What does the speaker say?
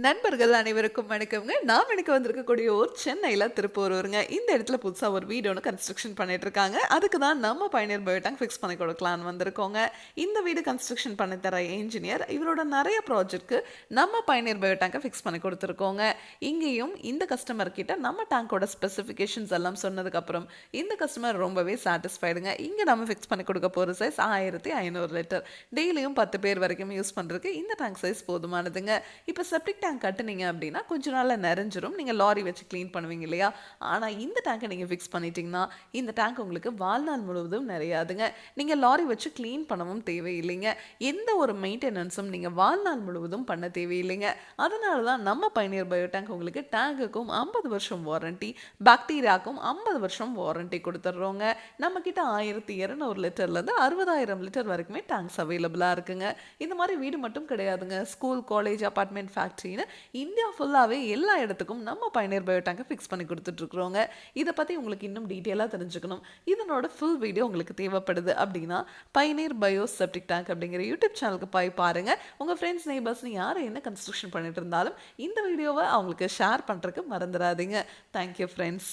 நண்பர்கள் அனைவருக்கும் வணக்கம்ங்க. நாம் இன்னைக்கு வந்திருக்கக்கூடிய ஊர் சென்னையில திருப்பூரூருங்க. இந்த இடத்துல புதுசா ஒரு வீடு ஒன்று கன்ஸ்ட்ரக்ஷன் பண்ணிட்டு இருக்காங்க. அதுக்கு தான் நம்ம பயணியர் பயோடேங்க் ஃபிக்ஸ் பண்ணி கொடுக்கலான்னு வந்திருக்கோங்க. இந்த வீடு கன்ஸ்ட்ரக்ஷன் பண்ணி தர இன்ஜினியர் இவரோட நிறைய ப்ராஜெக்ட்க்கு நம்ம பயணியர் பயோடேங்கை ஃபிக்ஸ் பண்ணி கொடுத்துருக்கோங்க. இங்கேயும் இந்த கஸ்டமர் கிட்ட நம்ம டேங்கோட ஸ்பெசிஃபிகேஷன்ஸ் எல்லாம் சொன்னதுக்கப்புறம் இந்த கஸ்டமர் ரொம்பவே சாட்டிஸ்ஃபைடுங்க. இங்கே நம்ம ஃபிக்ஸ் பண்ணி கொடுக்க போகிற சைஸ் 1500 லிட்டர். டெய்லியும் 10 பேர் வரைக்கும் யூஸ் பண்ணுறதுக்கு இந்த டேங்க் சைஸ் போதுமானதுங்க. இப்போ செப்டிக் டேங்க் கட்டுனீங்க அப்படின்னா கொஞ்ச நாளில் நிறைஞ்சிரும். நீங்கள் லாரி வச்சு க்ளீன் பண்ணுவீங்க இல்லையா? ஆனால் இந்த டேங்கை நீங்கள் ஃபிக்ஸ் பண்ணிட்டீங்கன்னா இந்த டேங்க் உங்களுக்கு வாழ்நாள் முழுவதும் நிறையாதுங்க. நீங்கள் லாரி வச்சு க்ளீன் பண்ணவும் தேவையில்லைங்க. எந்த ஒரு மெயின்டெனன்ஸும் நீங்கள் வாழ்நாள் முழுவதும் பண்ண தேவையில்லைங்க. அதனால தான் நம்ம பயணியர் பயோ டேங்க் உங்களுக்கு டேங்குக்கும் 50 வருஷம் வாரண்டி, பாக்டீரியாவுக்கும் 50 வருஷம் வாரண்டி கொடுத்துட்றோங்க. நம்மக்கிட்ட 1200 லிட்டர்லேருந்து 60,000 லிட்டர் வரைக்குமே டேங்க்ஸ் அவைலபிளாக இருக்குங்க. இந்த மாதிரி வீடு மட்டும் கிடையாதுங்க. ஸ்கூல், காலேஜ், அபார்ட்மெண்ட், ஃபேக்ட்ரின்னு இந்தியா ஃபுல்லாகவே எல்லா இடத்துக்கும் நம்ம பயணியர் பயோ டேங்கை ஃபிக்ஸ் பண்ணி கொடுத்துட்ருக்குறோங்க. இதை பற்றி உங்களுக்கு இன்னும் டீட்டெயிலாக தெரிஞ்சுக்கணும், இதனோட ஃபுல் வீடியோ உங்களுக்கு தேவைப்படுது அப்படின்னா பயணியர் பயோ செப்டிக் டேங்க் அப்படிங்கிற யூடியூப் சேனலுக்கு போய் பாருங்கள். உங்கள் ஃப்ரெண்ட்ஸ், நெய்பர்ஸ்னு யாரை என்ன கன்ஸ்ட்ரக்ஷன் பண்ணிட்டு இருந்தாலும் இந்த வீடியோவை அவங்களுக்கு ஷேர் பண்ணுறதுக்கு மறந்துடாதீங்க. Thank you friends.